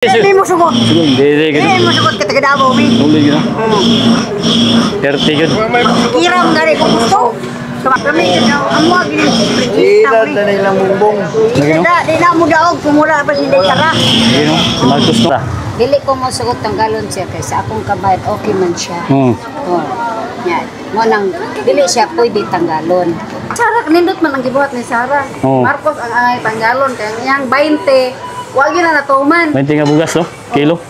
Hindi mo sugot. Hindi Hindi mo sugot ka taga-Davao, mi. Tuloy yun. 30 yun. Kiram gari kung gusto. Kami ang mga Ilan na nilang bumbong. Di na mo daog, kumura pa si Dekara. Yun o. Marcos no. Dili ko mo sugot tanggalon siya kasi akong kabayad okay man siya. Oh. Yan. Mo nang dili siya pwede tanggalon. Sara, nindot man ang gibuhat ni Sara. Oo. Marcos ang angay tanggalon kaya niyang 20. Wag yun na natuman. 20 nga bugas no? Kilo.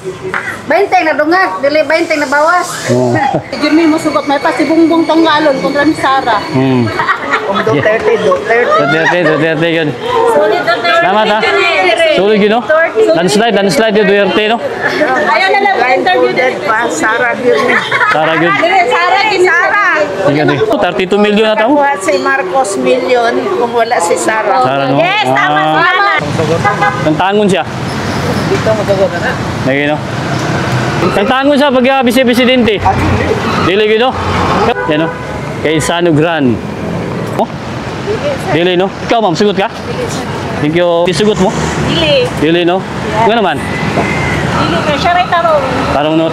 20 na dungag, dili 20 na bawas. Oo. Yun mi mo sugot may pa si Bungbong tanggalon kontra ni Sara. Kung do 30, do 30. Duterte yun. Sulit ang Salamat ha. Sulit yun no? Landslide yun, Duterte no? Ayaw na lang interview din. Pa, Sara Birni. Sara yun. Sara, Sara. Sige, 32 million na tao. Nakuha si Marcos million kung wala si Sara. Sara no? Yes, tama. Nagtangon siya. Dito mo sagot na. Lagi no? Nagtangon siya pag vice-presidente. Dili yun no? Yan no? Kay Sano Gran. Oh? Dili no? Ikaw ma'am, sugot ka? Thank you. Isugot mo? Dili. Dili no? Nga naman? Dili kay siya ray tarong. Parang no?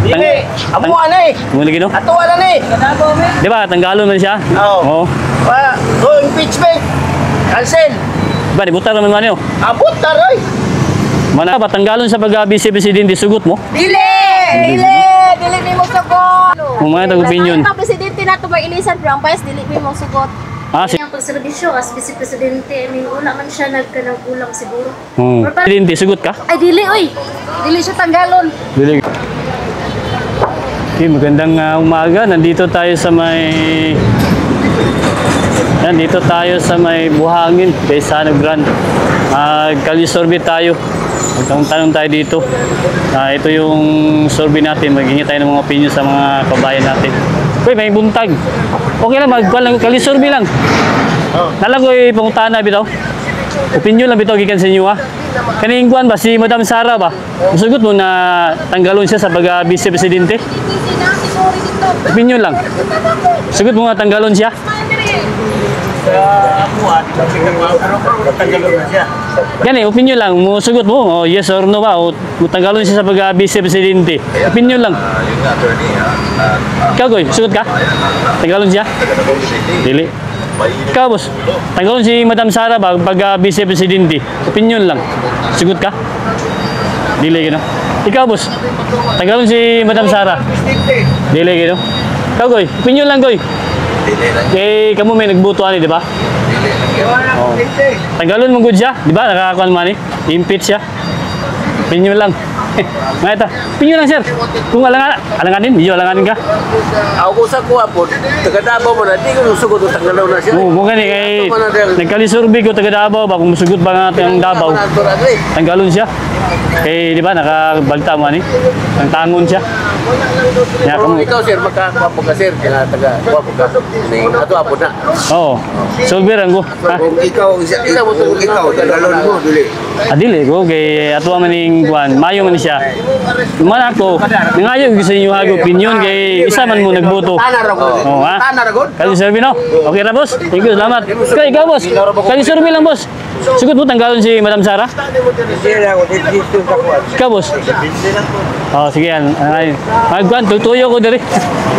Dili, amo ana eh. Muli no? Ato ana ni. Kadabo mi. Di ba? Tanggalon man siya? Oo. Oo. Pa, do impeachment. Cancel. Ba, nibutar naman man yun. Abot taroy. Mana ba? Tanggalon sa pag-vice-presidente, sugot mo? Dili mi mo sugot. Kung mga tag-opinion. Ang presidente nato ba ilisan pero ang vice dili mi mo sugot. Ah, si... Ang pagserbisyo as vice-presidente, I mean, wala man siya nagkanang-kulang siguro. Presidente, sugot ka? Ay dili oy. Dili siya tanggalon. Dili. Okay, magandang umaga. Nandito tayo sa may... Nandito tayo sa may Buhangin, kay Sano Gran. Kali-survey tayo. Magtanong tayo dito. Ito yung survey natin. Maghingi tayo ng mga opinion sa mga kabayan natin. Uy, may buntag. Okay lang, kali-survey lang. Nalang ko panguntahan na bitaw. Opinion lang bitaw, gikan sa inyo ha. Kaning kuan ba, si Madam Sara ba? Masugot mo na tanggalon siya sa pag-vice-presidente? Opinion lang. Sugot mo nga tanggalon siya? Yan eh, opinion lang. Sugot mo, yes or no ba? O tanggalon siya sa pag-vice-presidente? Opinion lang. Ikaw, Goy, sugot ka? Tanggalon siya? Dili. Ikaw, boss, tanggalon si Madam Sara ba pag-vice-presidente? Opinion lang. Sugot ka? Dili, gino. Ikaw, boss, tanggalon si Madam Sara? Dili, gino. Ikaw, Goy, opinion lang, Goy. Eh, kamu may nagbutuan eh, di ba? Oh. Tanggalon mo good siya, di ba? Nakakakuan man eh. Impeach siya. Opinion lang. Mga ito. Opinion lang, sir. Kung alanganin, medyo alanganin ka. Ako sa kuha po, taga-Davao mo na, di ko susugot o tanggalaw na siya. Oo, mo gani kay nagkalisurvey ko taga Davao ba kung musugot ba nga ang Davao. Tanggalon siya. Kay di ba nakabalta man ni. Ang tangon siya. Ya Kung ikaw sir, magkakakuha po ka sir, kaya taga-kuha po ka. Ato apo na. Oo. Solver ang ko. Kung ikaw, tanggalaw mo, dili. Adili ko kay ato man ning kuan, mayo man siya. Man ako, nangayo ko sa inyo hag opinion kay isa man mo nagboto. Oo ha. Kali survey no. Okay ra boss. Thank you, salamat. Kay ikaw boss. Kali survey lang boss. Sugot mo tanggalon si Madam Sara? Ikaw boss. Oh, sige yan. Ay, magkuan tutuyo ko diri.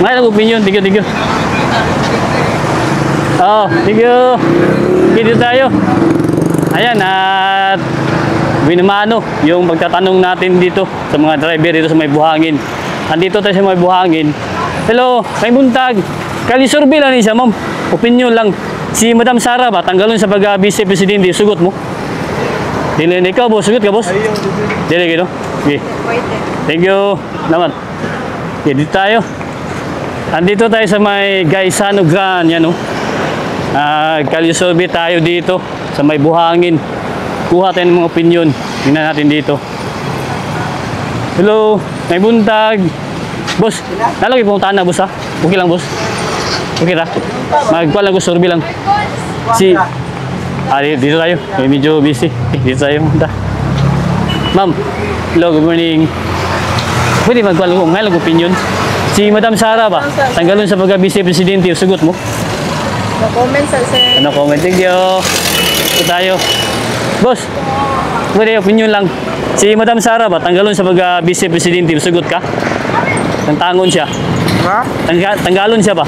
May opinion, thank you. Oh, thank you. Dito tayo. Ayan, at binamano yung pagtatanong natin dito sa mga driver dito sa may Buhangin. Andito tayo sa may Buhangin. Hello, may buntag. Kali-survey lang siya, ma'am. Opinion lang. Si Madam Sara ba, tanggalon sa pag-vice-presidente, sugot mo? Dili, ikaw, boss. Sugot ka, boss? Dili, gino? Okay. Thank you. Naman. Okay, dito tayo. Andito tayo sa may Gaisano Gran, yan, no? Kali-survey tayo dito sa may Buhangin. Kuha tayo ng mga opinion. Tingnan natin dito. Hello, may buntag. Boss, nalagay pumuntahan na, boss ha? Okay lang, boss? Okay ra? Magkuha lang ko, survey lang. Dito tayo. Medyo busy. Dito tayo. Ma'am, hello, good morning. Pwede magkuha lang ko, ngayon lang opinion. Si Madam Sara ba? Tanggalon sa pag-vice-presidente, sugot mo? No comment sa sir. Ano comment? Thank you. Ito tayo. Boss, pwede opinion lang. Si Madam Sara ba, tanggalon sa pag-vice presidente, sugot ka? Tangon siya. Ha? Tanggalon siya ba?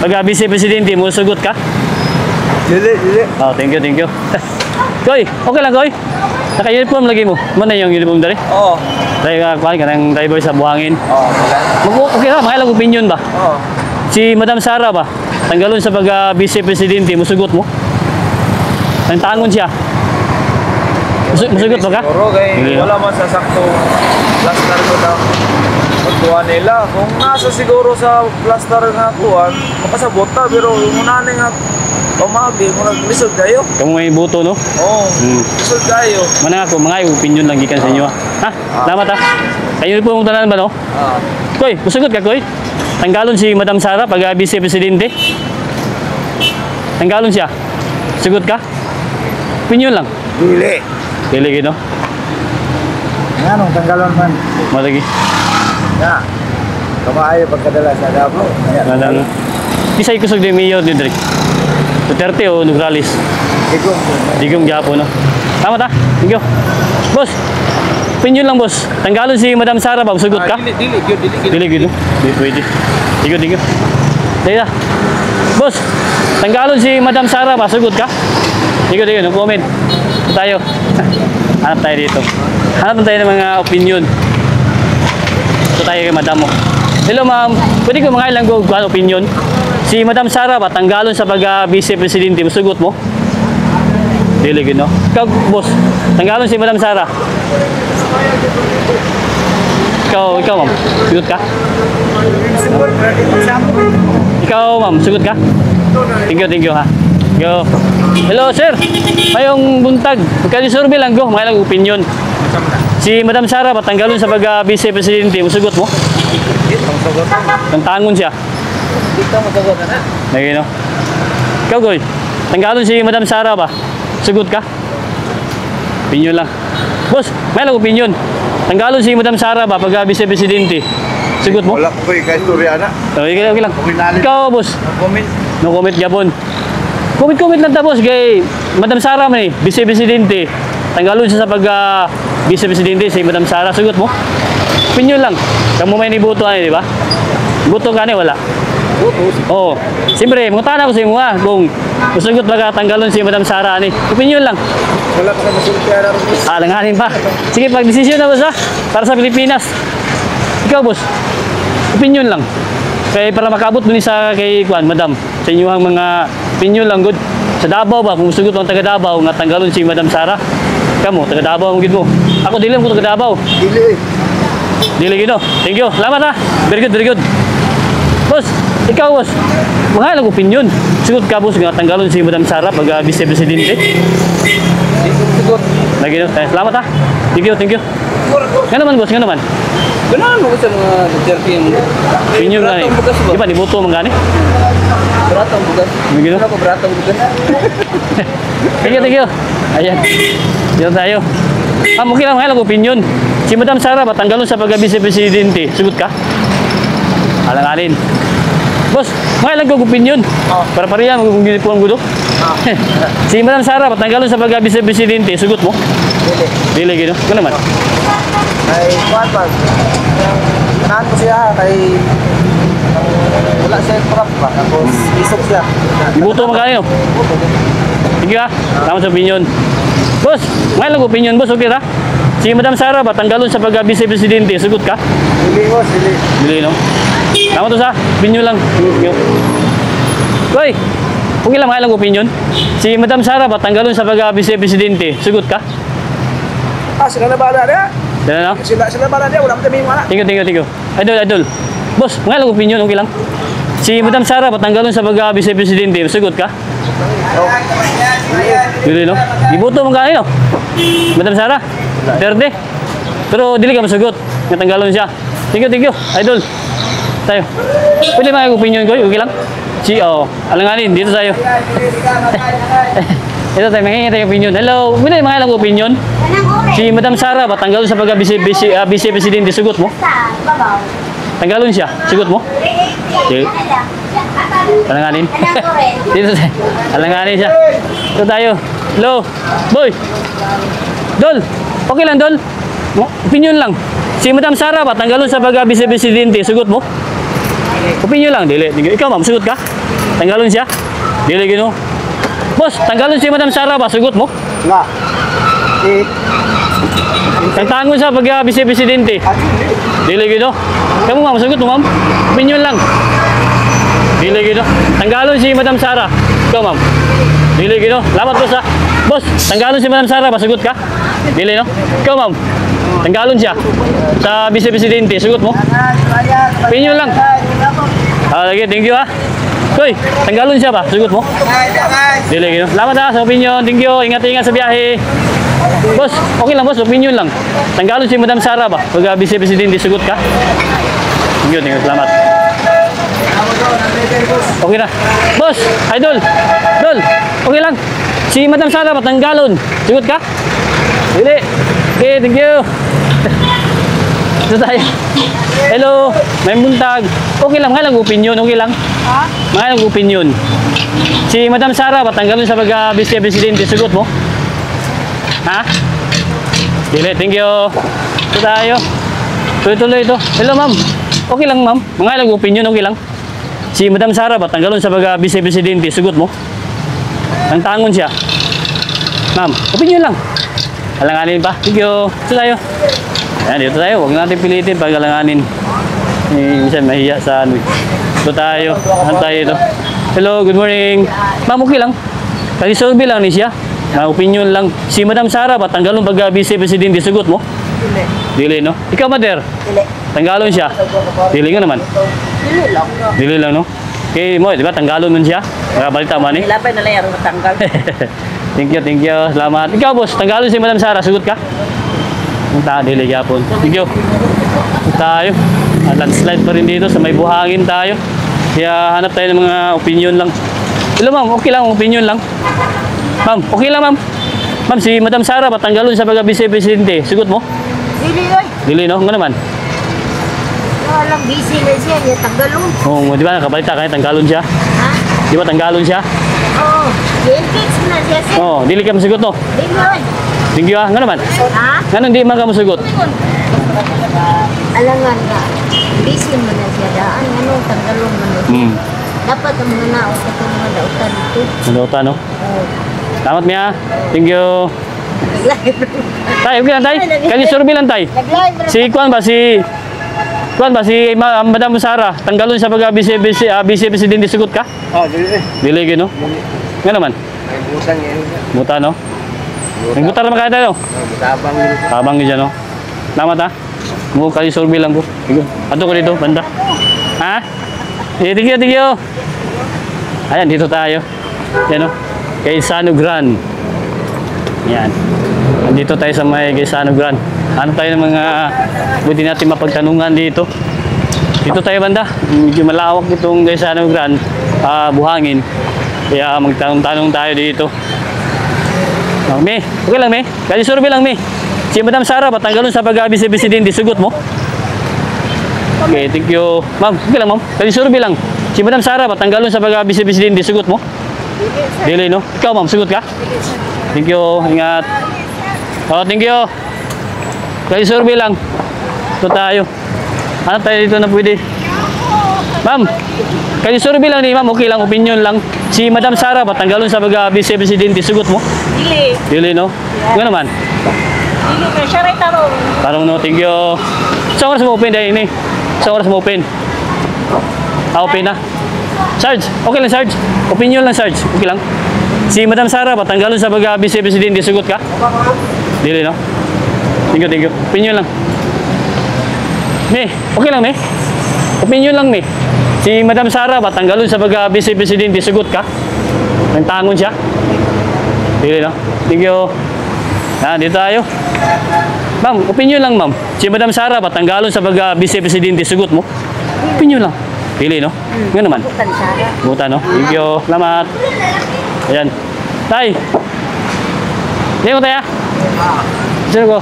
Pag-vice presidente, mo sugot ka? Dili. Oh, thank you. Koy, okay lang, Koy. Naka-uniform lagi mo. Mana yung uniform dari? Oo. Dahil ka ng driver sa buhangin. Oo, wala. Okay lang, mga ilang opinion ba? Oo. Si Madam Sara ba, tanggalon sa pag-vice presidente, musugot mo? Tangon siya. Musugot ba ka? Siguro kay Sige. wala man sa sakto plaster ko na pagkuhan nila. Kung nasa siguro sa plaster nga kuhan, makasabot ta, pero yung unani nga pamagi, muna lisod kayo. Kung may buto, no? Oo, lisod kayo. Mana ako, mga opinion lang gikan sa inyo. Ha? Salamat ha. Kayo po mong tanan ba, no? Koy, musugot ka, Koy. Tanggalon si Madam Sara pag-vice presidente. Tanggalon siya. Sugot ka? Opinion lang. Dili. Dili gino. Anong tanggalon man? Malagi. Ya. Kamaayo pagkadala sa Davao. Madam. Isa ikusog di mayor ni Dre. Duterte o Nograles. Digong Japo, no? Tama ta? Thank you. Boss, opinion lang, boss. Tanggalon si Madam Sara ba? Sugot ka? Dili. Dili gino. Di pwede. Thank you. Dahil boss, tanggalon si Madam Sara ba? Sugot ka? Thank you. No comment. Ito tayo. Hanap tayo dito. Hanap tayo ng mga opinion. Ito tayo kay Madam mo. Hello ma'am, pwede ko mga ilang opinion? Si Madam Sara ba, tanggalon sa pag-vice presidente, masugot mo? Dili gino. Ikaw, boss, tanggalon si Madam Sara. Ikaw ma'am, sugot ka? Ikaw ma'am, sugot ka? Thank you ha. Yo. Hello sir, mayong buntag. Magkali-survey lang go, mga ilang opinion. Si Madam Sara ba, tanggalon sa pag-vice presidente, masugot mo? Tangon siya. Dito masagot na. Lagi no. Ikaw, Goy. Tanggalon si Madam Sara ba? Sugot ka? Opinion lang. Boss, may lang opinion. Tanggalon si Madam Sara ba pag-vice presidente? Sugot mo? Wala ko kay istorya na. Okay lang. Ikaw, boss. Comment. No comment Japon. Comment lang tapos kay Madam Sara man vice presidente. Tanggalon siya sa vice presidente si Madam Sara. Sugot mo? Opinion lang. Kamu may nibuto ani, di ba? Buto gani wala. Oo. Siyempre, mga tanong ko sa inyo kung susugot ba ka tanggalon si Madam Sara ani. Opinion lang. Wala pa ka masulti ara ron. Alanganin pa. Sige, pag-desisyon na boss ha. Para sa Pilipinas. Ikaw boss. Opinion lang. Kaya para makabot mo ni sa kay Juan, Madam. Sa inyo ang mga opinion lang good. Sa Davao ba, kung sugot ang taga Davao nga tanggalon si Madam Sara. Kamu, taga Davao ang gid mo. Ako dili ko taga Davao. Dili gino. Thank you. Salamat ha. Very good. Boss, ikaw boss. Mga ilang opinion. Sugot ka boss nga tanggalon si Madam Sara pag vice presidente. Sugot. Lagi no. Salamat ha. Thank you. Nga naman boss, nga naman. Ganahan mo sa mga Duterte yung Opinion nga ni. Di ba, nibuto man gani? Beratang bugas. Lagi no. Wala ko beratang bugas. Thank you. Ayan. Dito tayo. Mukha lang mga ilang opinion. Si Madam Sara ba tanggalon sa pag-vice presidente? Sugot ka? Alanganin. Boss, mga ilang opinion. Para pareha mag-uniform gudo. Si Madam Sara ba tanggalon sa pag-vice presidente? Sugot mo? Dili gino. Kano naman? Ay, kuwan pa. Ganahan ko siya kay wala siya prop ba. Tapos isok siya. Ibuto mo kayo. Sige ha. Tama sa opinion. Boss, mga ilang opinion boss. Okay ha? Si Madam Sara ba tanggalon sa pag-vice presidente? Sugot ka? Dili mo, dili. Dili no? Tama to sa opinion lang. Koy, kung ilang mga ilang opinion, si Madam Sara ba tanggalon sa pag-vice presidente? Sugot ka? Sila na bala niya. Dala no? Sila bala niya. Wala mo tabi mo na. Thank you. Idol. Boss, mga ilang opinion, okay lang. Si Madam Sara ba tanggalon sa pag-vice presidente? Sugot ka? Dili no? Ibuto mo kanino? Madam Sara? Verde? Pero dili ka masugot. Natanggalon siya. Thank you. Idol. Tayo. Pwede mga opinion ko, okay lang? Alanganin, dito tayo. Ito tayo, mahingi tayo opinion. Hello, pwede mga ilang opinion? Si Madam Sara ba tanggalon sa pag-vice presidente? Sugot mo? Tanggalon siya? Sugot mo? Okay. Alanganin. Dito tayo. Alanganin siya. Ito tayo. Hello. Boy. Dol. Okay lang, Dol. Opinion lang. Si Madam Sara ba, tanggalon sa pagka-vice-presidente, sugot mo? Opinion lang, dili. Ikaw, ma'am, sugot ka? Tanggalon siya? Dili, gino. Boss, tanggalon si Madam Sara ba, sugot mo? Nga. Tangtangon sa pagka-vice-presidente. Dili, gino. Kamu, ma'am, sugot mo, ma'am? Opinion lang. Dili, gino. Tanggalon si Madam Sara. Ikaw, ma'am. Dili, gino. Lamat, boss, ha? Boss, tanggalon si Madam Sara ba, sugot ka? Dili, no? Ikaw, ma'am. Tanggalon siya sa vice-presidente. Sugot mo? Opinion lang. Lagi, thank you ha. Hoy, tanggalon siya ba? Sugot mo? Dili, gino. Salamat ha sa opinion. Thank you. Ingat-ingat sa biyahe. Boss, okay lang boss. Opinion lang. Tanggalon si Madam Sara ba? Pag vice-presidente, sugot ka? Thank you. Salamat. Okay na. Boss, idol. Dol, okay lang. Si Madam Sara ba? Tanggalon. Sugot ka? Dili. Okay, thank you. Ito tayo. Hello, may buntag. Okay lang, mga lang opinion, okay lang. Ha? Mga lang opinion. Si Madam Sara, patanggalon sa pag-vice-presidente, sugot mo? Ha? Dili, thank you. Ito tayo. Tuloy-tuloy ito. Hello, ma'am. Okay lang, ma'am. Mga lang opinion, okay lang. Si Madam Sara, patanggalon sa pag-vice-presidente, sugot mo? Ang tangon siya. Ma'am, opinion lang. Alanganin pa. Thank you. Ito tayo. Ayan, dito tayo. Huwag natin pilitin pag alanganin. Minsan mahiya sa ano. Ito tayo. Ano tayo ito? Hello, good morning. Ma'am, okay lang. Kasi survey lang ni siya. May opinion lang. Si Madam Sara ba, tanggalon pag vice-presidente, sugot mo? Dili. Dili, no? Ikaw, Mader? Dili. Tanggalon siya? Dili nga naman. Dili lang. Dili lang, no? Okay mo, di ba? Tanggalon nun siya. Nakabalita man eh. Ilapay na lang yung matanggal. Thank you, thank you. Salamat. Ikaw, boss, tanggalon si Madam Sara. Sugot ka? Punta, dili yapon. Thank you. Tayo. Landslide pa rin dito. Sa may buhangin tayo. Kaya hanap tayo ng mga opinion lang. Hello, ma'am. Okay lang, opinion lang. Ma'am, okay lang, ma'am. Ma'am, si Madam Sara, patanggalon sa pagka-vice-presidente. Sugot mo? Dili oy. Dili, no? Nga naman. Walang busy na siya. Yung tanggalon. Oo, di ba? Nakabalita kaya tanggalon siya? Ha? Di ba tanggalon siya? Oo. Impeach na siya siya. Oo, dili ka masugot, no? Dili oy. Thank you, ah. Nga naman. Ha? Nga nang di man ka masugot. Alangan nga. Busy mo na siya daan. Ano, tanggalon mo na siya. Dapat ang mga naot at ang mga dautan ito. Mandota, no? Oo. Salamat, Mia. Thank you. Nag-live. Tay, okay lang, tay. Kali survey lang, tay. Nag-live. Si Kwan ba? Si Madam Sara, tanggalon sa pagka-vice-presidente, sugot ka? Dili. Dili, gino? Nga naman. May butang yan. Buta, no? May buta naman kaya tayo. Tabang yun. Tabang yun dyan, no? Salamat, ha? Mo kali survey lang ko. Sige. Ato ko dito, banda. Ha? Thank you, thank you. Ayan, dito tayo. Yan, no? Gaisano Grand. Yan. Andito tayo sa may Gaisano Grand. Ano tayo ng mga pwede natin mapagtanungan dito. Dito tayo banda. Medyo malawak itong Gaisano Grand. Buhangin. Kaya magtanong-tanong tayo dito. Me, okay lang, me. Kasi survey lang, me. Si Madam Sara, patanggalon sa pag-vice-presidente, sugot mo? Okay, thank you. Ma'am, okay lang, ma'am. Kasi survey lang. Si Madam Sara, patanggalon sa pag-vice-presidente, sugot mo? Dili, no? Ikaw, ma'am, sugot ka? Thank you. Ingat. Oh, thank you. Kasi survey lang. Ito tayo. Ano tayo dito na pwede? Ma'am, kasi survey lang ni ma'am. Okay lang, opinion lang. Si Madam Sara, patanggalon sa pag-vice-presidente, sugot mo? Dili. Dili, no? Nga naman. Dili ka siya rin tarong. Tarong, no? Thank you. Isang oras mo open dahil ini. Isang oras mo open. Open na. Sarge, okay lang, Sarge. Opinion lang, Sarge. Okay lang. Si Madam Sara, patanggalon sa pag-vice-presidente, sugot ka? Dili, no? Thank you, thank you. Opinion lang. Me, okay lang, me. Opinion lang, me. Si Madam Sara, patanggalon sa pag-vice-presidente, sugot ka? Nagtangon siya? Dili, no? Thank you. Dito tayo. Ma'am, opinion lang, ma'am. Si Madam Sara, patanggalon sa pag-vice-presidente, sugot mo? Opinion lang. Dili, no? Nga naman. Bukan siya. Buta, no? Thank you. Salamat. Ayan. Tay. Hindi mo tayo. Sino ko?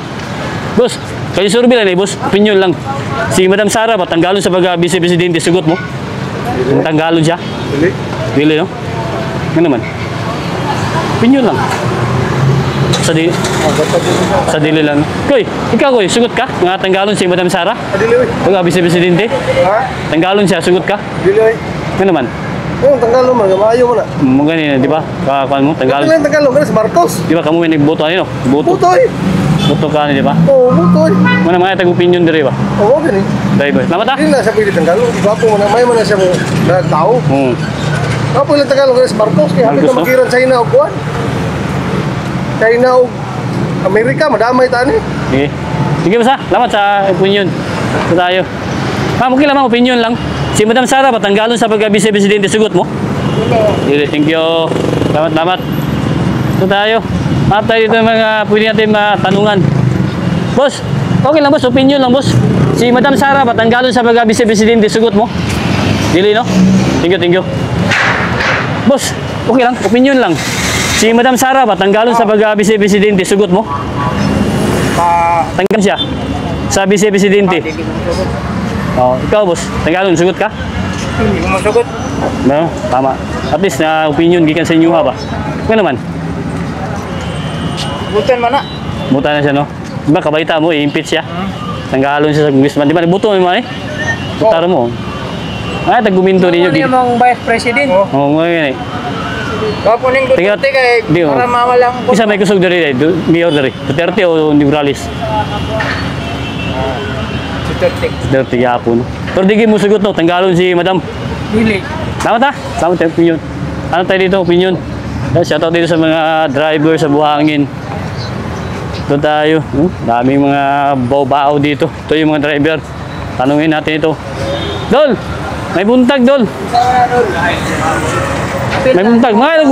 Boss, kayo survey lang eh, boss. Opinion lang. Si Madam Sara, patanggalon sa pag-vice-presidente, sugot mo? Tanggalon siya? Dili. Dili, no? Nga naman. Opinion lang. Sa dili lang. Koy, ikaw koy, sugot ka? Nga tanggalon si Madam Sara? Dili oy. Pag Vice Presidente? Ha? Tanggalon siya, sugot ka? Dili oy. Ano naman? Oh, tanggalon man, maayo mo na. Mo ganyan, di ba? Kakuan mo, tanggalon. Tanggalon ka sa Marcos. Di ba kamo may nagboto ano? Boto. Putoy. Boto ka di ba? Oh, putoy. Mana mga tag-opinion diri ba? Oo, gani. Driver. Salamat ah. Hindi na siya pwede tanggalon. Di ba po man, may man na siya mo tao. Ako lang tanggalon ka sa Marcos. Kaya hapit na Marcos, no? magiran China o kuwan. China o Amerika, madamay tani. Sige. Sige basta. Salamat sa opinion. Ito tayo. Ma'am, okay lang ma'am, opinion lang. Si Madam Sara, patanggalon sa pagka-Vice Presidente, sugot mo? Hindi. Thank you. Salamat. Ito tayo. At tayo dito mga pwede natin matanungan. Boss, okay lang boss, opinion lang boss. Si Madam Sara, patanggalon sa pagka-Vice Presidente, sugot mo? Dili, no? Thank you. Boss, okay lang, opinion lang. Si Madam Sara, patanggalon sa pagka-Vice Presidente, sugot mo? Tanggalon siya sa Vice Presidente. Oh, ikaw boss, tanggalon, sugot ka? Hindi ko masagot. No, tama. At least na opinion gikan sa inyo ha ba? Ano naman? Butan man na. Buta na siya no. Diba kabalita mo, i-impeach siya. Tanggalon siya sa congressman. Di ba buto mo eh? Butaro mo. Ay, taguminto ninyo. Ano yung Vice President? Oo, ngayon eh. Kapunin ko Tingnan. tuti kay Di, oh. para mawalang ko. Isa may kusog diri eh. Mayor diri. Duterte o Nograles? Duterte yapon. Pero di mo sugot no, tanggalon si Madam. Dili. Salamat ha. Salamat tayo opinion. Ano tayo dito opinion? Shoutout dito sa mga driver sa buhangin. Ito tayo. Daming mga bao-bao dito. Ito yung mga driver. Tanungin natin ito. Dol! May buntag, Dol. May buntag. Mga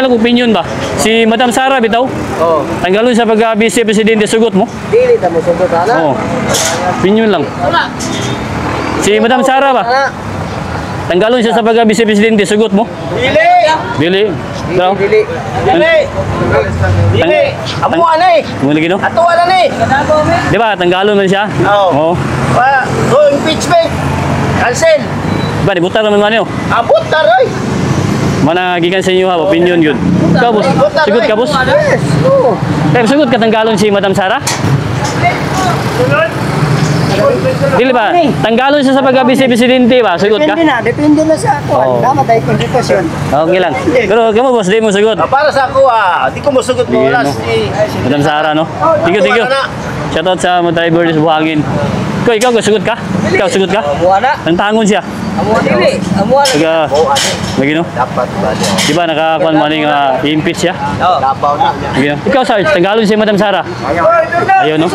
nag-opinion ba? Si Madam Sara, bitaw? Oh, Tanggalon sa pag-Vice Presidente, sugot mo? dili ta mo sugot ana. Oo. Opinion lang. Si Madam Sara ba? Tanggalon siya sa pag-Vice Presidente, sugot mo? Dili. Dili. Bro. Dili. Dili. Amo ana eh. Mo lagi no? Ato ana ni. Di ba tanggalon man siya? Oo. Oo. Pa, go impeachment. Cancel. Ba ni butar naman man yo. Abot taroy. Mana gikan sa inyo ha, opinion yun. Ikaw boss, sugot ka boss? Yes. Oo. Pero sugot ka tanggalon si Madam Sara? Dili ba? Tanggalon siya sa pag-Vice Presidente ba? Sugot ka? Depende na sa ako. Oo. Dapat ay konstitusyon. Okay lang. Pero kamo boss, di mo sugot. Para sa ako di ko masugot mo Sige, last no. eh. Madam Sara no? Tigo. Shoutout sa mga driver sa buhangin. Ikaw sugot ka? Ikaw sugot ka? Wala. Tantangon siya. Amo dili. Amo Taga, Oh, ani. lagi no? Dapat ba? Di ba nakakuan man yung i-impeach siya? Dapaw na. Lagi no? Ikaw Sarge, tanggalon si Madam Sara. Ayaw no?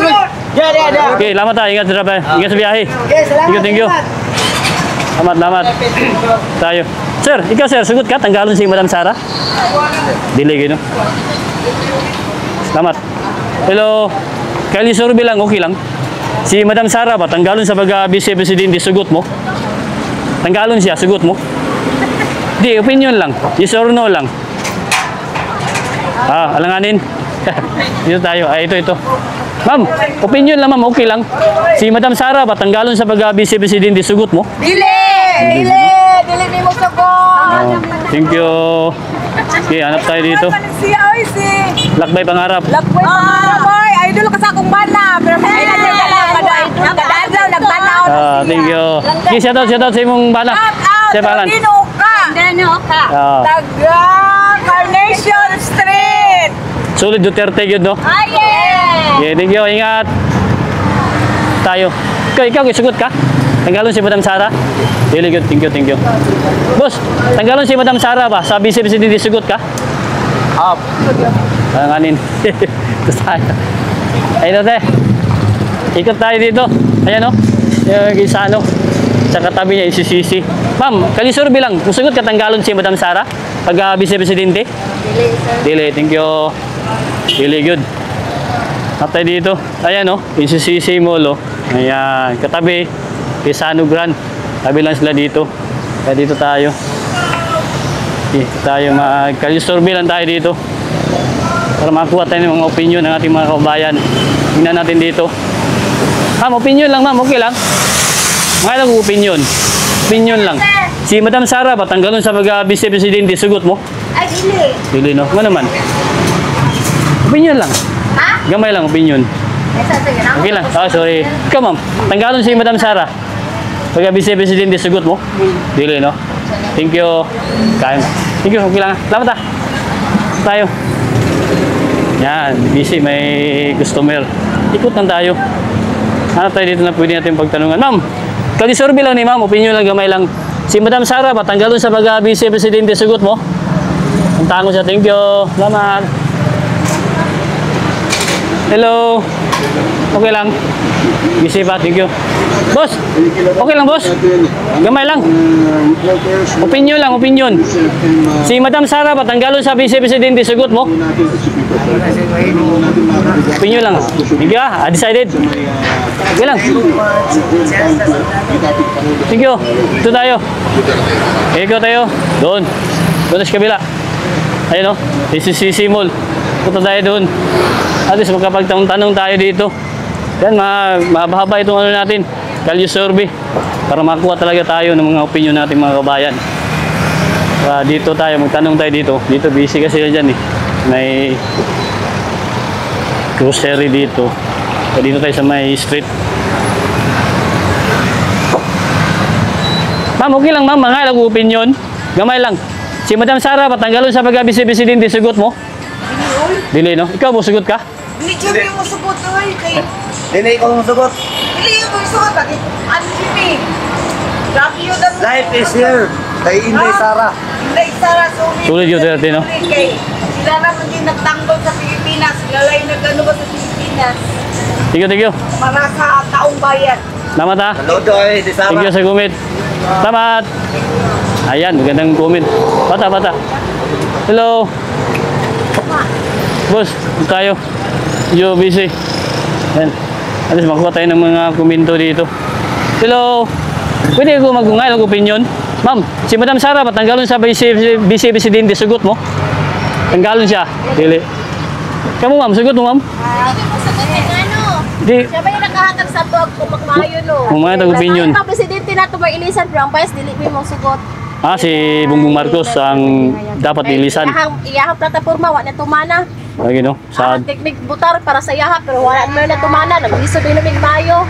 Okay, lamat ha. Ingat sa driver. Ingat sa biyahe. Thank you. Lamat. Tayo. Sir, ikaw sir, sugot ka? Tanggalon si Madam Sara? Dili no? Salamat. Hello. Kali survey lang, okay lang. Si Madam Sara ba, tanggalon sa pag-Vice Presidente, sugot mo? Tanggalon siya, sugot mo? Di, opinion lang. Yes or no lang. Alanganin. Dito tayo. Ito. Ma'am, opinion lang ma'am, okay lang. Si Madam Sara ba, tanggalon sa pag-Vice Presidente, sugot mo? Dili ni mo sagot. Thank you. Okay, hanap tayo dito. Siya oy si. Lakbay pangarap. Lakboy boy, idol ka sa akong bana. Pero may kadadaw nagtanaw. Thank you. Okay, shoutout sa imong bana. Siya pangalan. Dino ka. Taga Carnation Street. Solid Duterte yun, no? Okay, thank you. Ingat. Tayo. Ikaw, sugot ka? Tanggalon si Madam Sara? Really good. Thank you. Boss, tanggalon si Madam Sara ba? Sa Vice Presidente, sugot ka? Up. Alanganin. Tapos tayo. Ayun te. Ikot tayo dito. Ayan o. Yung isano. Sa katabi niya, isisisi. Ma'am, kalisurbi lang. Kung sugot ka, tanggalon si Madam Sara? Pag Vice Presidente? Dili. Thank you. Really good. At tayo dito. Ayan o. Isisisi mo lo. Ayan. Katabi. Pisano Grand. Tabi lang sila dito. Kaya dito tayo. Okay, tayo mag-kalisurbi lang tayo dito. Para makakuha tayo ng mga opinion ng ating mga kababayan. Tingnan natin dito. Ma'am, opinion lang ma'am. Okay lang. Mga lang opinion. Opinion lang. Si Madam Sara ba, tanggalon sa pag-Vice Presidente, sugot mo? Ay, dili. Dili no? Ano naman? Opinion lang. Ha? Gamay lang, opinion. Sige na. Okay lang. Ah, sorry. Ikaw, ma'am. Tanggalon si Madam Sara. Pag Vice-Presidente, sugot mo? Dili, no? Thank you. Kaya mo. Thank you. Okay lang. Salamat, tayo. Yan. Busy. May customer. Ikot lang tayo. Ano tayo dito na pwede natin pagtanungan? Ma'am, kalisorbi lang ni ma'am. Opinion lang, gamay lang. Si Madam Sara, patanggalon sa pag-Vice-Presidente, sugot mo? Ang tango siya. Thank you. Salamat. Hello. Okay lang. Busy pa. Thank you. Boss. Okay lang, boss. Gamay lang. Opinion lang, opinion. Si Madam Sara, patanggalon sa Vice-Presidente, sugot mo? Opinion lang. Thank you, decided. Okay lang. Thank you. Ito tayo. Ikaw tayo. Doon. Doon sa kabila. Ayun o. SCC Mall. Punta tayo doon. At least magkapagtanong tayo dito. Yan, mahaba itong ano natin. Value survey. Para makuha talaga tayo ng mga opinion natin mga kabayan. Dito tayo, magtanong tayo dito. Dito busy kasi dyan eh. May grocery dito. Dito tayo sa may street. Ma'am, okay lang ma'am. Mga ilang opinion. Gamay lang. Si Madam Sara, patanggalon sa pag-Vice-Presidente, sugot mo? Dili, no? Ikaw mo, sugot ka? Hindi siya mo sugot oy kay. Hindi ko sugot. Dili ko sugot bakit? Ano siya? Grabe yun ang Life is here. Kay Inday Sara. Inday Sara Sulit yun, Duterte, no? Kay sila naman din nagtanggol sa Pilipinas. Sila lang nagano ba sa Pilipinas? Thank you. Para sa taong bayan. Salamat ha. Hello, Joy. Di Thank you Sara. sa comment. Salamat. Ayan, magandang comment. Bata. Hello. Boss, ito tayo. Yo, busy. Ayan. At least makuha tayo ng mga komento dito. Hello. Pwede ako mag-ungay ng opinion? Ma'am, si Madam Sara, patanggalon sa Vice-Presidente, sugot mo? Tanggalon siya. Dili. Kamu ma'am, sugot mo ma'am? Hindi mo sagot kay ano. Di. Siya ba yung nakahatag sa tuwag kung magmaayo no? Umayat ang opinion. Ang presidente na ito may ilisan pero ang bias dili mo sugot. Si Bongbong Marcos ang dapat ilisan. Iyahap plataforma, wala na tumana. Lagi no? Sa Teknik butar para sa iyahap pero wala na tumana. Nag-iso din namin mayo.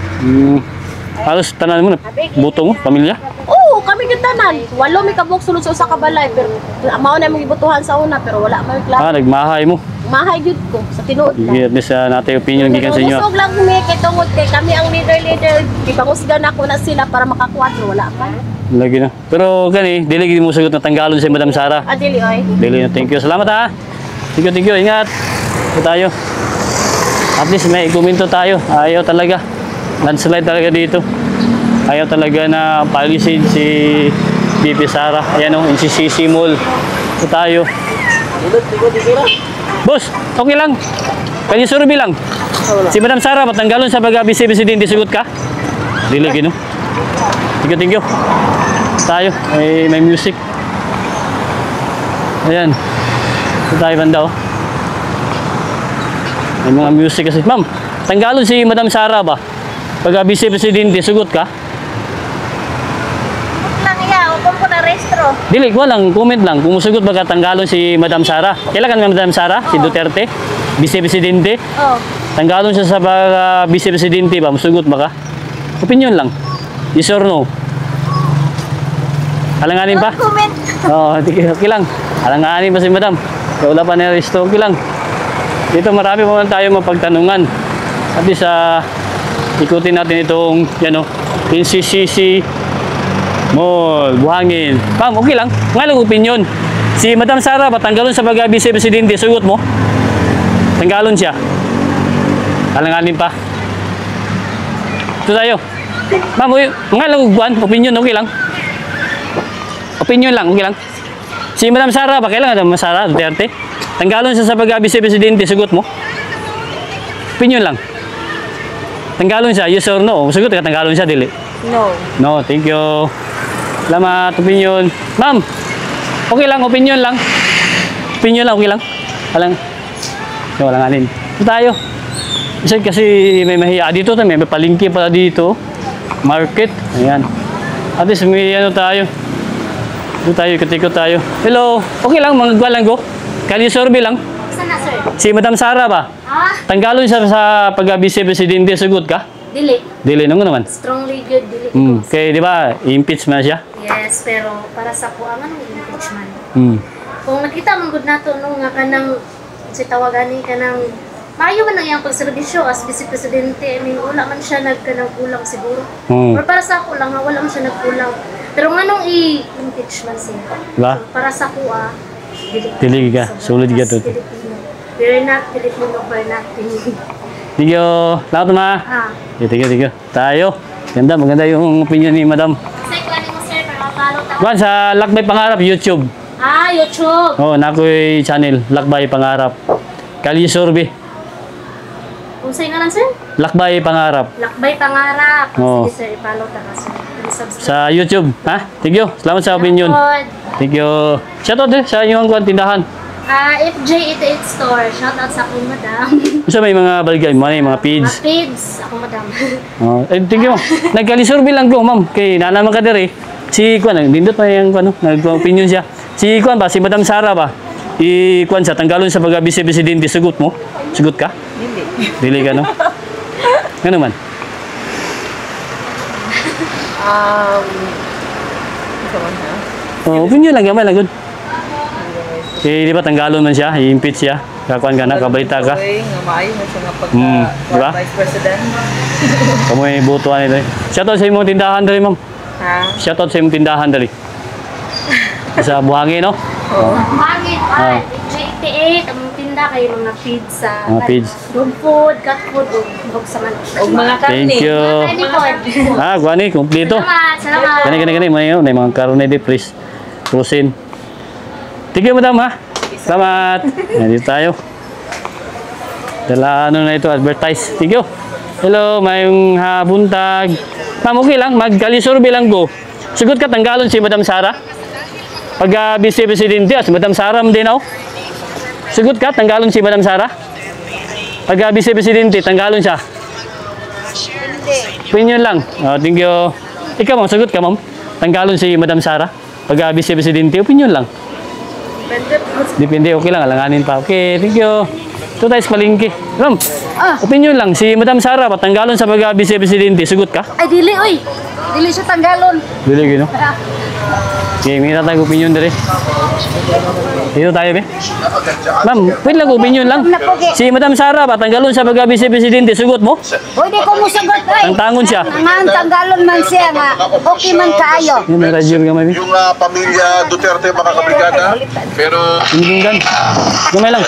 halos tanan mo na buto mo, pamilya. Oo, kami gitanan. Walo may kabuk sulod sa usa ka balay pero mao na mong ibutuhan sa una pero wala man klaro. Nagmahay mo. Mahay gyud ko sa tinuod lang. Sige, at least natin opinion gikan sa inyo. Usog lang mi kay tungod kay kami ang leader. Gipangusgan ako na sila para makakuha wala pa. Lagi na. Pero gani, dili gid mo sagot na tanggalon si Madam Sara. Adili oy. Dili na. Thank you. Salamat ha. Thank you. Ingat. Ito tayo. At least may komento tayo. Ayaw talaga. Landslide talaga dito. Ayaw talaga na palisin si BP Sara. Ayan o, NCCC Mall. Ito tayo. Boss, okay lang. Kanya survey lang. Si Madam Sara, patanggalon sa pag-Vice-Presidente, sugot ka? Dili gino. Thank you. Tayo, may music. Ayan. Ito tayo banda oh. May mga music kasi. Ma'am, tanggalon si Madam Sara ba? Pag-Vice-Presidente, sugot ka? Lang iya, upon ko na restro. Dili, ko lang, comment lang. Kung sugot ba ka tanggalon si Madam Sara? Kailan ka Madam Sara? Si Duterte? Vice-Presidente? Oh. Tanggalon siya sa Vice-Presidente ba? Musugot ba ka? Opinion lang. Yes or no? Alanganin pa? Comment. Okay lang. Alanganin pa si Madam. Wala pa na resto. Okay lang. Dito marami pa man tayo mapagtanungan. At least ikutin natin itong NCCC Mall, Buhangin. Ma'am, okay lang. Ngalang opinion. Si Madam Sara, patanggalon sa pag-Vice-Presidente, sugot mo? Tanggalon siya. Alanganin pa. Ito tayo. Ma'am, ngalang opinion, okay lang. Opinion lang, okay lang. Si Madam Sara, ba kailan Madam Sara Duterte? Tanggalon siya sa pag-Vice-Presidente, sugot mo? Opinion lang. Tanggalon siya, yes or no? Sugot ka, tanggalon siya, dili? No. No, thank you. Salamat, opinion. Ma'am, okay lang, opinion lang. Opinion lang, okay lang. Walang alin. Ito tayo. Kasi may mahiya dito, may palengke pala dito. Market, ayan. At least may tayo. Ito tayo, ikot tayo. Hello, okay lang, mga gwalang go. Kali survey lang. Asa na, sir? Si Madam Sara ba? Ah, Tanggalon siya sa pag-vice presidente, sugot ka? dili. Dili nung naman. Strongly good, dili. Kaya di ba, i-impeach man siya? Yes, pero para sa kuangan ng impeachment. Hmm. Kung nakita man gud nato no nga kanang si tawagani kanang maayo man ang iyang pagserbisyo as vice presidente, I mean, wala man siya nagkanang kulang siguro. Hmm. Or para sa ako lang, ha, wala man siya nagkulang. Pero nga nung i-impeach man siya, Diba? para sa kuha, Dili ka. Sulod ka to. Filipino. We're not Filipino for nothing. Thank you. Lahat ma. Ah. Thank you. Tayo. Ganda, maganda yung opinion ni Madam. Say, kuhanin mo sir, para mapalo tayo. Kuan sa Lakbay Pangarap, YouTube. Ah, YouTube. Oh, nakoy channel, Lakbay Pangarap. Kali Sorbe. Kung sa'yo nga lang sir? Lakbay Pangarap. Lakbay Pangarap. Oo. Sige sir, ipalo ta ka sir. I-subscribe. Sa YouTube. Ha? Thank you. Salamat sa opinion. Thank you. Shoutout sa inyong kuan tindahan. FJ88 Store. Shoutout sa akong madam. Gusto may mga baligay mo, mga page. Mga pids. Ako madam. Oh, thank you. Nagkalisurbi lang ko, ma'am. Kay nanaman ka diri. Si Kuan, nindot pa yung ano, nag-opinion siya. Si Kuan ba, si Madam Sara ba? I-Kuan sa tanggalon sa pag-vice presidente, sugot mo? Sugot ka? Dili ka, no? Ano man? Oh, opinion lang, gamay lang, good. Eh, di ba tanggalon man siya, i-impeach siya. Kakuan ka na, kabalita ka. Nga maayo na siya nga Diba? Vice President. Kamoy butuan ito. Shoutout sa imong tindahan dali, ma'am. Ha? Shoutout sa imong tindahan dali. Sa Buhangin, no? Pangit pa. FJ88. Ang tinda kayo mga pizza. Mga pids. Dog food, cat food. Huwag sa man. O mga karne. Thank you. Any food. Ah, kuani, kumplito. Salamat. Gani, may mga karne di, please. Prosin. Thank you, madam, ha? Salamat. Nandito tayo. Dala, ano na ito, advertise. Thank you. Hello, mayong buntag. Ma'am, okay lang, magkalisurbi lang go. Sugot ka, tanggalon si Madam Sara. Pag vice presidente, si Madam Sara din ako. Sugot ka, tanggalon si Madam Sara. Pag vice presidente, tanggalon siya. Opinion lang. Oh, thank you. Ikaw, ma'am, sagot ka, ma'am. Tanggalon si Madam Sara. Pag vice presidente, opinion lang. Depende, okay lang, alanganin pa. Okay, thank you. Ito tayo sa palengke. Ma'am, opinion lang. Si Madam Sara, patanggalon sa pag-vice presidente, sugot ka? Ay, dili, oy. Dili siya tanggalon. Dili, gino. Okay, may tayo opinion dali. Dito tayo, be. Ma'am, wait lang, opinion lang. Si Madam Sara, patanggalon sa pag-vice presidente, sugot mo? Oy, di ko musagot, oy. Ang tangon siya. Ang tanggalon man siya nga. Okay man kaayo. Yun, may radyo ka, may. Yung pamilya Duterte mga kabrigada, pero Pinigunggan. Gamay lang.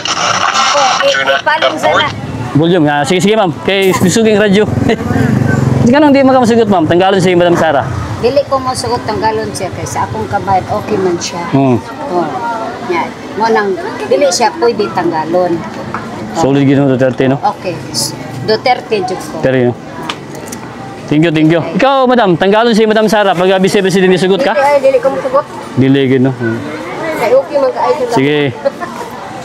Palong sana. Volume. Sige, ma'am. Kay Suging radyo. Hindi ka nang di makamasugot, ma'am. Tanggalon si Madam Sara. Dili ko musagot tanggalon siya kay sa akong kabayad okay man siya. Oh. Yan. Mo nang dili siya pwede tanggalon. Solid gino Duterte, no? Okay. Duterte jud ko. Pero yun. Thank you. Ikaw, madam, tanggalon si Madam Sara. Pag vice presidente, sugot ka? Ay, dili ko musagot. Dili, gino. Kay okay man kaayo. Sige.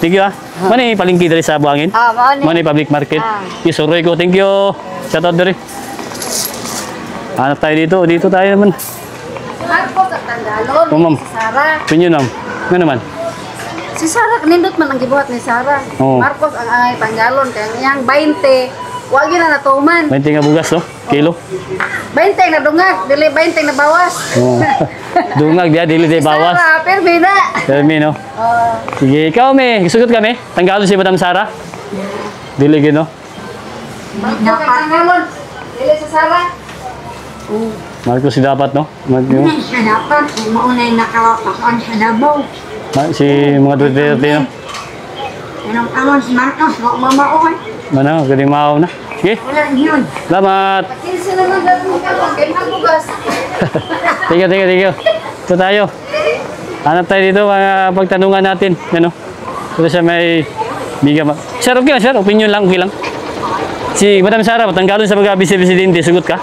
Thank you, ha. Mani palingki dari sa Buhangin? Mao ni. Mani public market? Ah. Isuroy ko. Thank you. Shoutout dari. Hanap tayo dito. Dito tayo naman. Marco ka tanggalon. Oh, ma'am. Si Sara. Pinyo nam. Nga naman. Si Sara nindot man ang gibuhat ni Sara. Oo. Marcos ang angay tanggalon kay iyang 20. Wa gyud na natuman. 20 nga bugas, no? Kilo. 20 na dungag, dili 20 na bawas. Oh. Dungag dia, dili day bawas. Sara, permi na. Tell me, no? Oh. Sige, ikaw, me. Sugot kami. Tanggalon si Madam Sara. Dili, gino. Marco ka tanggalon. Dili si Sara. Marcos si dapat, no? Hanapan, maunay nakakakuan sa Davao. Si mga Duterte, no? Anong angon si Marcos, wag mamaoy. Ano, kalimaw na. Sige, Wala yun. salamat. Kinsa naman gagawin ka mo, kaya mabugas. Thank you. Ito tayo. Hanap tayo dito, mga pagtanungan natin. Ano? Ito siya may biga. Sir, okay lang, sir. Opinion lang, okay lang. Si Madam Sara, patanggalon sa pag-vice presidente, sugot ka?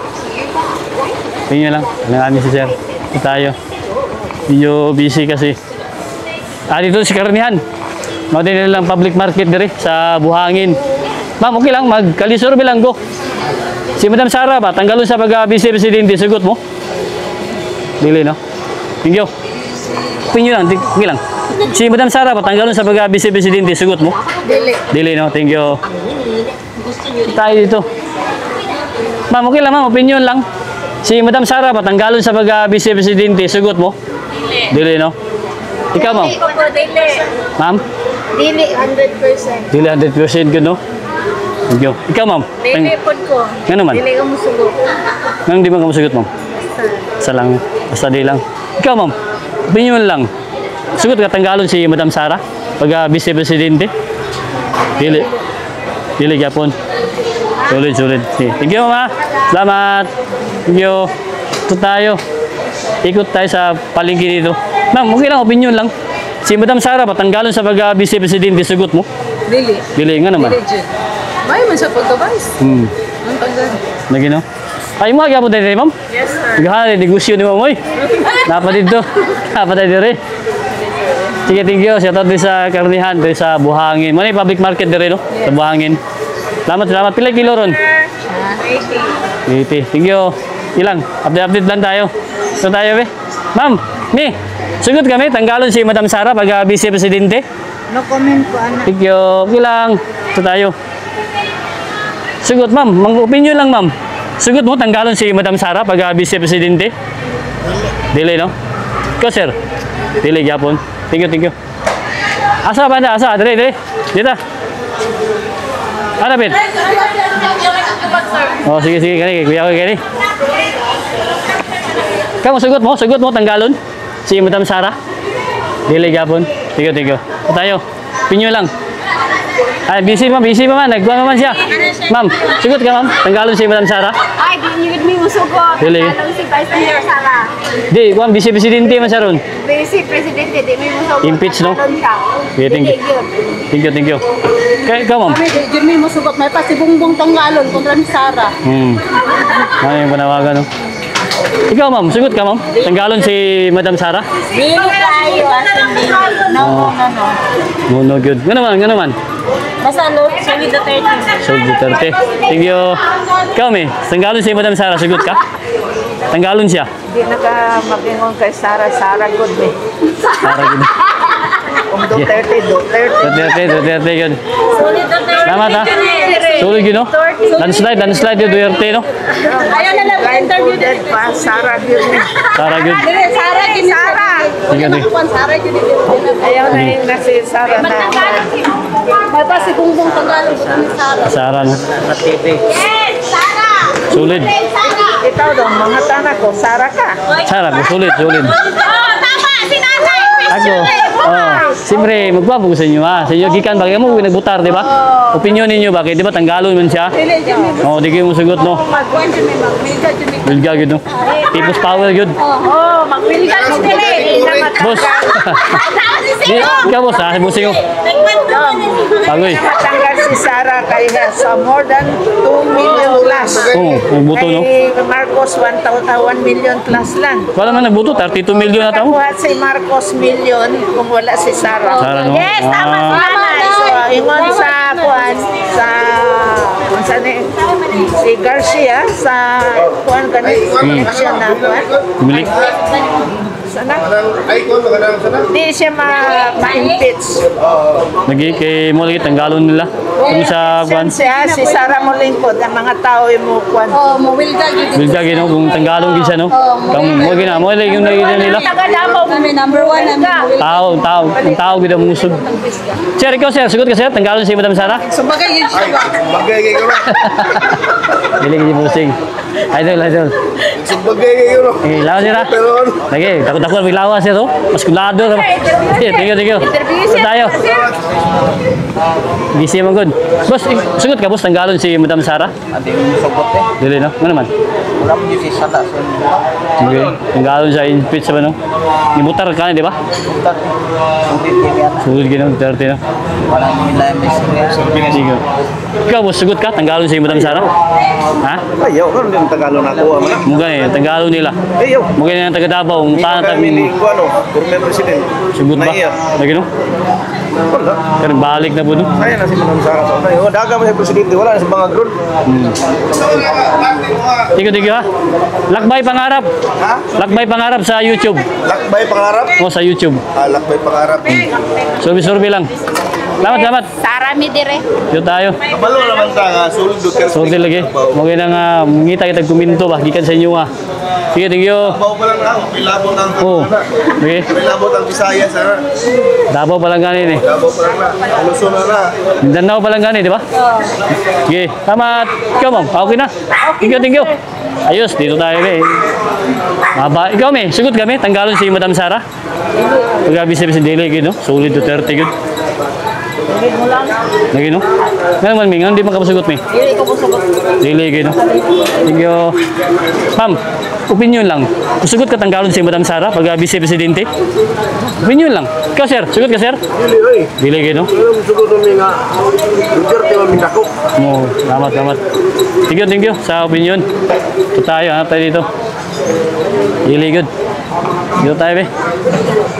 Opinion lang. Alanganin si sir. Ito tayo. Medyo busy kasi. Dito si Karnihan. Magdala lang public market diri sa Buhangin. Ma'am, okay lang. Magkalisurbi lang go. Si Madam Sara ba, tanggalon sa pag-vice presidente, sugot mo? Dili, no? Thank you. Opinion lang, okay lang. Si Madam Sara, patanggalon sa pag-Vice Presidente, sugot mo? Dili. Dili, no? Thank you. Tayo dito. Ma'am, okay lang, ma'am. Opinion lang. Si Madam Sara, patanggalon sa pag-Vice Presidente, sugot mo? Dili, no? Ikaw, ma'am? Dili ko po, dili. Ma'am? Dili, 100%. Dili 100% good, no? Thank you. Ikaw, ma'am? Dili po ko. Ano man? Dili ko musugot. Nang di man ka masugot, ma'am? Isa lang. Basta di lang. Ikaw, ma'am? Opinion lang. Sugot ka tanggalon si Madam Sara pag-Vice Presidente? Dili. Dili gyapon. Sulit. Sige. Thank you, mama. Salamat. Thank you. Ito tayo. Ikot tayo sa palengke dito. Ma'am, okay lang. Opinion lang. Si Madam Sara patanggalon sa pag-Vice Presidente, sugot mo? Dili. Dili nga naman. Dili, Jud. May man siya pagkabais. Ang tanggal. Lagi, no? Ay, mo gyapon tayo, ma'am? Yes, sir. Naghahanap negosyo ni ma'am, oy. Dapat dito. Dapat tayo dito, Sige, thank you. Shout out din sa karnihan, din sa Buhangin. Muna yung public market din, no? Sa Buhangin. Salamat. Pilay kilo ron? 80. Thank you. Ilang? Update lang tayo. Ito tayo, be. Ma'am, sugot kami. Tanggalon si Madam Sara pag-Vice Presidente. No comment po, anak. Thank you. Okay lang. Ito tayo. Sugot, ma'am. Opinion lang, ma'am. Sugot mo, tanggalon si Madam Sara pag-Vice Presidente. Dili, no? Ikaw, sir. Dili, gyapon. Thank you. Asa ba na? Asa? Dili. Dito. Ano, Ben? Oh, sige. Kuya ko, gani. Kamu sugot mo, tanggalon. Si Madam Sara. Dili, gyapon. Thank you. Tayo. Pinyo lang. Ay, busy pa man. Nagkuha naman siya. Ma'am, sugot ka, ma'am. Tanggalon si Madam Sara. Ay, di nyo mo sugot. Dili. Anong si Vice Mayor Sara? Di, kuha, Vice Presidente man siya ron. Vice Presidente, di mo sugot. Impeach, no? Talon siya. Okay, thank you. Thank you. Kaya ikaw, ma'am. Jud, may masugot. May pa si Bongbong tanggalon kontra ni Sara. Ano yung panawagan, no? Ikaw, ma'am. Sugot ka, ma'am. Tanggalon si Madam Sara. Dili tayo, asin dili. No. No, good. Nga naman. Basta no, solid the 30. So, Duterte. Thank you. Ikaw, tanggalon si Madam Sara. Sugot ka? Tanggalon siya. Di nakamabingon kay Sara good me. Sara, good. Kung Duterte. Duterte, good. Solid the 30. Salamat, ha? Sulit yun, no? Landslide yun, Duterte, no? Ayaw na lang interview din. Pa Sara good me. Sara, good. Sara, Sara. Thank you. Sara, Ayaw na yung nasi Sara na. May pa si Bongbong tanggalon ko ni Sara. Sara, no? Yes, Sara. Sulit. Ikaw daw, mga tanak ko, Sara ka. Sara, sulit. Tama, si Nanay. Ako, siyempre, magbabago sa inyo, ha? Sa inyo, gikan, bakit mo nagbutar, di ba? Opinion ninyo, bakit, di ba, tanggalon man siya? Oo, di kayo musugot, no? Wilga, yun, no? People's power, yun. Magwilgan mo dili. Boss. Ikaw, boss, ha? Busing ko. Pagoy. Matanggal si Sara kaya sa more than 2 million plus. Oo, nagbuto, no? Kay Marcos 1 million plus lang. Wala man nagbuto, 32 million na tao. Nakuha si Marcos million kung wala si Sara. Sara, no? Yes, tama si Ah, Nanay. So, ingon sa kuan sa kung saan si Garcia sa kuan kanil election na kuan. Milik. Sana di siya ma-impeach. Lagi kay mo lagi tanggalon nila. Kung sa kwan. Siya si Sara Molingkod ang mga tao yung mo kuan. Mo wilgan yun. Wilga gino kung tanggalon gid siya, no? Kung mo gina mo lagi yung lagi nila. Kami number 1 namin. Tao gid ang musog. Sir, ikaw sir, sugot ka sir, tanggalon si Madam Sara. Sabagay yun siya ba? Bagay kayo ron. Dili gid busing. Idol. Bagay kayo ron. Lawas sir. Pero ano? Lagi, takot bilawas sir, oh. Maskulado ka. Thank you. Tayo. Busy man gud. Boss, sugot ka boss, tanggalon si Madam Sara. Andi mo sugot Dili, no? Ano naman? Wala mo yung si Sara. Sige, tanggalon siya impeach sa no. Nibutar ka, di ba? Sulit din yan. Sulit gino, 30 no. Walang nila yung misterya. Sige. Ikaw, boss, sugot ka? Tanggalon si Madam Sara? Ha? Ayaw, kan din Tagalog na kuha man. Mugay, tanggalon nila. Ayaw. Mugay na taga Davao, ang tanatag Kami ko ano, former president. sugot ba? Naiya. Lagi no? Wala. Pero balik na po no? Kaya na si Manong Sara sa una. Oh, daga mo si presidente, wala na sa mga ground. Tigo ha? Lakbay pangarap. Ha? Lakbay pangarap sa YouTube. Lakbay pangarap? O sa YouTube. Lakbay pangarap. Survey lang. Salamat. Sara mi dire. Dito tayo. Kabalo naman ta nga, sulod do kerst. Sorry lagi. Mugay na nga, ngita kita kuminto ba? Gikan sa inyo nga. Sige, thank you. Bawo pa lang na, pilabot ang Oo. Okay. pilabot ang Bisaya sa. Davao pa lang ganin eh. Bawo pa lang na. Luzon na. Mindanao pa lang ganin, di ba? Sige, salamat. Ikaw, ma'am. Okay na. Thank you. Ayos, dito tayo eh. Maba. Ikaw, may. Sugot kami. Tanggalon si Madam Sara. Pag-abis si Dele, no? Solid Duterte, good. Lagi, no? Nga naman, Ming. Hindi makapasugot, Ming. Dele, no? Thank you. Ma'am, opinion lang. Sugot ka tanggalon si Madam Sara pag-abis si Presidente? Opinion lang. Ikaw, sir. Sugot ka, sir? Dele, no? Sugot mi nga. Duterte man mindako. Mo, salamat. Thank you sa opinion. Ito tayo, hanap tayo dito. Really good. Dito tayo, be.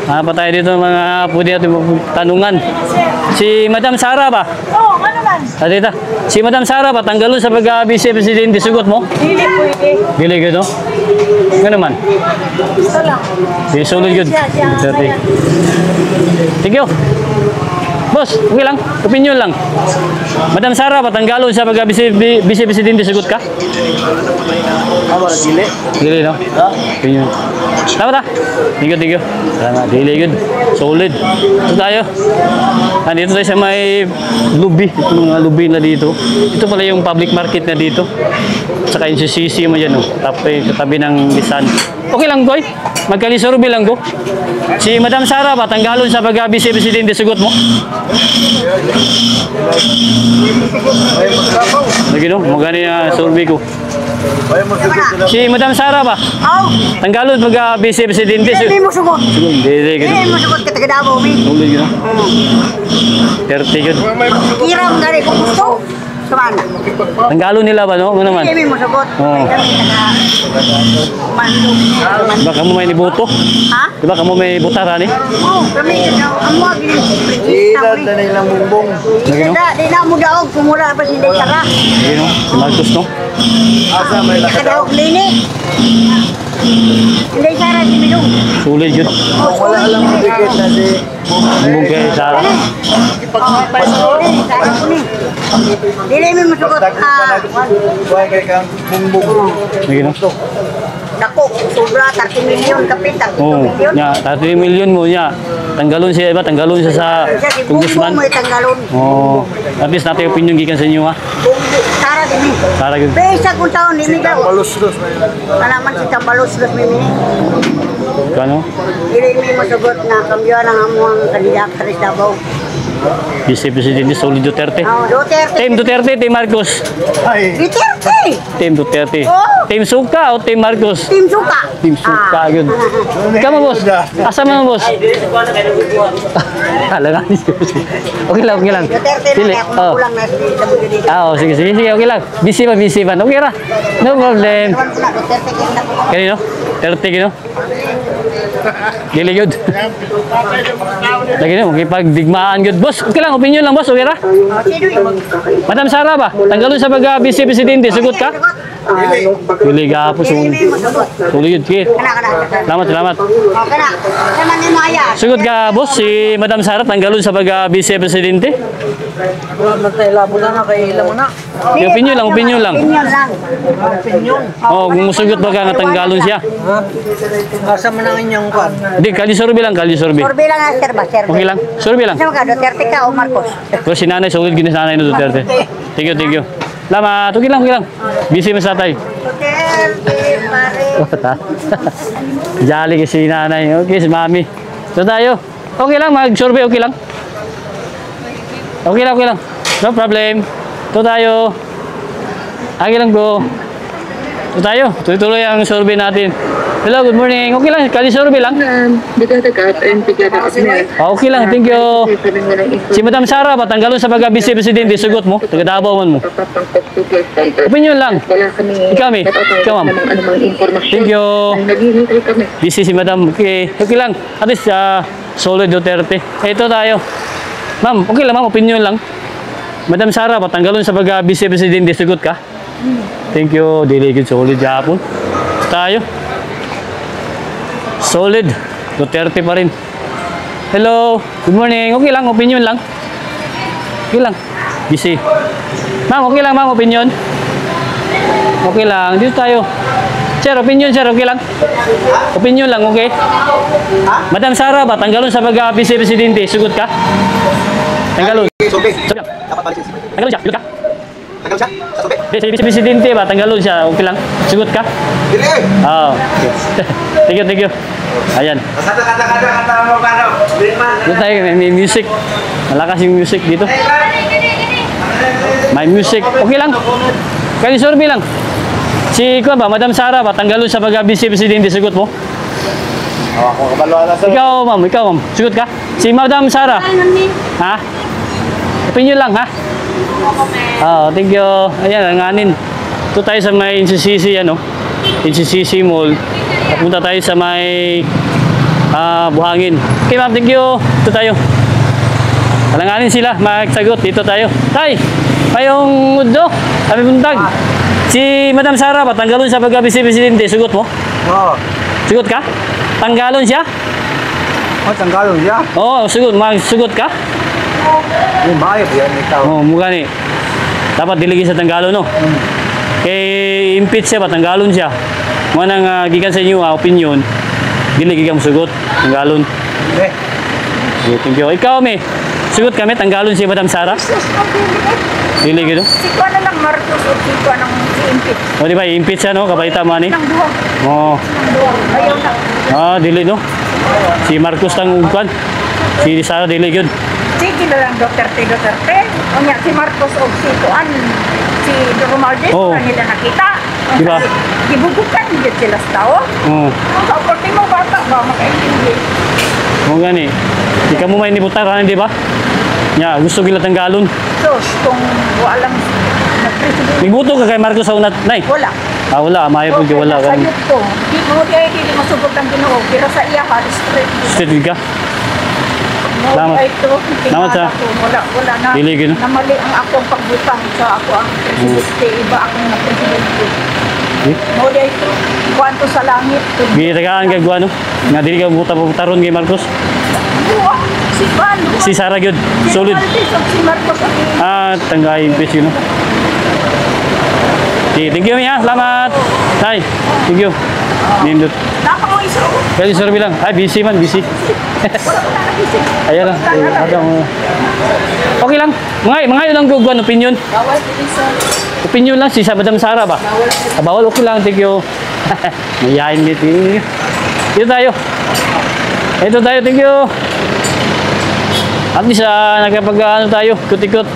Hanap pa tayo dito mga pwede natin tanungan. Si Madam Sara ba? Oo, ano man? Dito. Si Madam Sara ba, tanggalon sa pag-vice presidente, sugot mo? Hindi pwede. Really good, no? Nga naman. Gusto lang. Sige, solid good. Thank you. Boss, okay lang. Opinion lang. Madam Sara, patanggalon sa pag-vice presidente, sugot ka? Aba dili. Dili, no? Opinion. Salamat ah. Thank you. Salamat. Dili good. Solid. Ito tayo. Nandito tayo sa may lubi. Ito mga lubi na dito. Ito pala yung public market na dito. Saka yung CCC mo dyan, no? Katabi ng lisan. Okay lang, boy. Magkalisorbi lang ko. Si Madam Sara ba, tanggalon sa pag-vice presidente, sugot mo? Lagi no, magani na survey ko. Si Madam Sara ba? Tanggalon pag-vice presidente. Hindi mo sugot. Hindi, Hindi mo sugot ka taga Davao, mi. Tuloy yun. 30 yun. Kiram gari kung gusto. Kaman. Tanggalon nila ba, no? Ano naman? Hindi mo sugot. Oo. Diba kamu may niboto? Ha? Diba kamu may butaran eh? Oo, kami ang mga Ila na nilang bumbong. Lagi no? Di na mo daog, kumura pa si Inday Sara. Lagi no? Si Marcos no? Asa may Kadaog klinik. Inday Sara si Milong. Sulit yun. wala lang dikit na si Bumbong kay Sara. Sara ko ni. Dili mo masugot. Kuha kay kang bumbong. Lagi no? Dako, sobra 30 milyon kapit, 32 Oo. milyon. Nya, 30 million mo niya. Tanggalon siya ba? Tanggalon siya sa Siya si congressman. Bumbong mo itanggalon. Oo. At least natin yung opinion gikan sa inyo ha. Sara din ni. Sara yun. Pesa kung taon ni mi daw. Palos-los. Alaman si Tambalos dos mi mi. Kano? Dili mi masugot na kambyo ang amuang kandidat sa Davao. Vice Presidente Solid Duterte. Oh, Duterte. Team Duterte, Team Marcos. Duterte. Team Duterte. Oh. Team Suka o Team Marcos? Team Suka. Team Suka yun. Kamu boss? Asa mo boss? Hala nga. Okay lang. Duterte Dili. na kaya kumukulang na si WD. Sige, okay lang. Busy pa. Okay ra. No problem. Ewan ko na, Duterte kaya na ko. Kanino? 30 kino? Dili yun. Lagi na, makipagdigmaan yun. Boss, okay lang, opinion lang boss, okay ra? Oh, sino yun? Madam Sara ba? Tanggalon sa pag-vice presidente, sugot ka? Dili ka po, Dili mi masugot. sulit yun. Sige. Kana. Salamat. Oh, kana. Naman ni Maya. Sugot ka boss, si Madam Sara tanggalon sa pag-vice presidente? Magtailabo na kay ilang na. Opinion lang. Opinion lang. Opinion. Oh, kung musugot ba ka nga tanggalon siya? Asa man ang inyong kwan? Di, kalisorbe lang. Survey lang na sir ba, sir. Okay lang, sorbe lang. Sino ka, Duterte ka o Marcos? Pero si nanay, solid ginis nanay no Duterte. Thank you. Salamat, okay lang. Busy mas tatay. Duterte, pare. Jolly kasi si nanay. Okay, si mami. So tayo. Okay lang, mag-survey, okay lang. Okay lang. No problem. Ito tayo. Okay lang go. Ito tayo. Tuloy-tuloy ang survey natin. Hello, good morning. Okay lang, kali-survey lang. Okay lang, thank you. Si Madam Sara, patanggalon sa pagka-vice presidente, sugot mo, taga-Davao man mo. Opinion lang. Ikaw, mi. Ikaw, ma'am. Thank you. Busy si Madam. Okay, okay lang. At least, solid Duterte. Ito tayo. Ma'am, okay lang, ma'am. Opinion lang. Madam Sara, patanggalon sa pagka-vice presidente, sugot ka? Thank you. Delegate solid Japon. Tayo. Solid. Duterte pa rin. Hello. Good morning. Okay lang. Opinion lang. Okay lang. Busy. Ma'am, okay lang ma'am. Opinion. Okay lang. Dito tayo. Sir, opinion sir. Okay lang. Opinion lang. Okay. Madam Sara ba? Tanggalon sa pag-vice presidente. Sugot ka? Tanggalon. Sobe. Tanggalon siya. Sugot ka? Tagal siya? Sa sobe? Vice presidente ba? Tanggalon siya. Okay lang. Sugot ka? Dili eh! Oo. Thank you, thank you. Ayan. Kata mo ba no? Dito tayo, may music. Malakas yung music dito. May music. Okay lang. Kali-survey lang. Si Kuya ba, Madam Sara ba, tanggalon sa pag-vice presidente, sugot mo? Ako kabalo na sir. Ikaw, ma'am. Sugot ka? Si Madam Sara. Ha? Opinion lang, ha? Thank you. Ayan, langanin. Ito tayo sa may NCCC, ano? NCCC Mall. Papunta tayo sa may Buhangin. Okay, ma'am, thank you. Ito tayo. Langanin sila, magsagot. Dito tayo. Tay, mayong mudo. Sabi buntag. Si Madam Sara, patanggalon sa pagka-vice presidente. Sugot mo? Oo. Sugot ka? Tanggalon siya? Tanggalon siya? Oo, sugot. Magsugot ka? Yung bayad yan, ikaw. Oo, mukha ni. Dapat diligi sa tanggalon, no? Kay impeach siya, patanggalon siya. Mga nang gikan sa inyo, opinion, diligi kang sugot, tanggalon. Eh. Okay, thank you. Ikaw, me. Sugot kami, tanggalon si Madam Sara. Diligi, no? Si Kuya na lang Marcos o si Kuya ng impeach. O, di ba, impeach siya, no? Kabalita mo, ni? Nang duha. Oo. Ayaw na. Dili, no? Si Marcos tang ugkan. Si Sara, dili, yun. Sige na lang Duterte. O nga, si Marcos o si Kuan, si Romualdez, Oo. nila nakita. Diba? Gibubukan din sila sa tao. Oo. Ang kaporte mo bata ba, makaintindi. Oo, gani. Di ka mo may nibuta ka, di ba? Ya, gusto gila tanggalon. So, kung walang nag-president, Nagbuto ka kay Marcos sa unat, nay? wala. Wala. Mayo po wala ka. Sayot ko. Di mo di masubot ang Ginoo. Pero sa iya ha, straight. Straight ka? Salamat. Salamat sa- Wala na. Diligin. Namali ang akong pagbutang sa ako ang presidente. Iba akong na presidente. Mo di ito. Kuwanto sa langit. Gitagaan kay Guano. Nga dili ka buta-butaron kay Marcos. Buwa. Si Juan. Si Sara gyud. Solid. Si Marcos. Tanggayin pa sino. Okay, thank you, Mia. Salamat. Tay, thank you. Nindot. Dapat mo iso. Kaya survey lang. Ay, busy man, busy. Ayan lang. Okay lang. Mga yun lang guguan, opinion. Opinion lang, si Madam Sara ba? Bawal, okay lang, thank you. Mayayin dito. Dito tayo. Ito tayo, thank you. At least, nagkapag-ano tayo, ikot-ikot.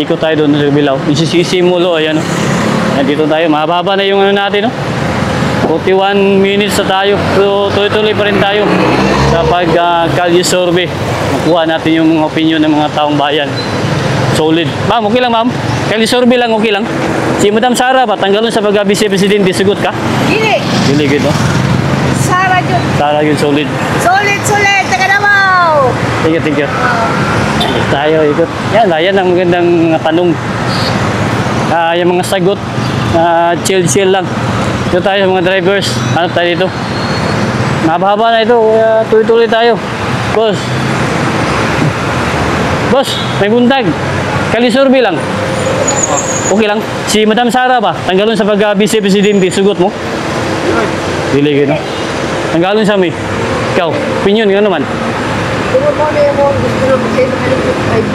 Ikot tayo doon sa Bilaw. Isisisi mo lo, ayan o. Dito tayo, mahaba na yung ano natin, no? 41 minutes na tayo. So, tuloy-tuloy pa rin tayo sa pag-kalye survey. Makuha natin yung mga opinion ng mga taong bayan. Solid. Ma'am, okay lang ma'am? Kalye survey lang, okay lang. Si Madam Sara ba, tanggalon sa pag-vice presidente, sugot ka? Dili. Dili, good, no? Sara yun. Sara yun, solid. Solid. Taga Davao. Thank you, thank you. Tayo, ikot. Yan ang magandang tanong. Yung mga sagot, chill lang. Ito tayo sa mga drivers. Ano tayo dito? Mahaba na ito. Tuloy-tuloy tayo. Boss, may buntag. Kali-survey lang. Okay lang. Si Madam Sara ba? Tanggalon sa pag-vice presidente. Sugot mo? Dili, no? Tanggalon sa amin. Ikaw, opinion, gano'n naman? Tungkol mo na yung gusto na kasi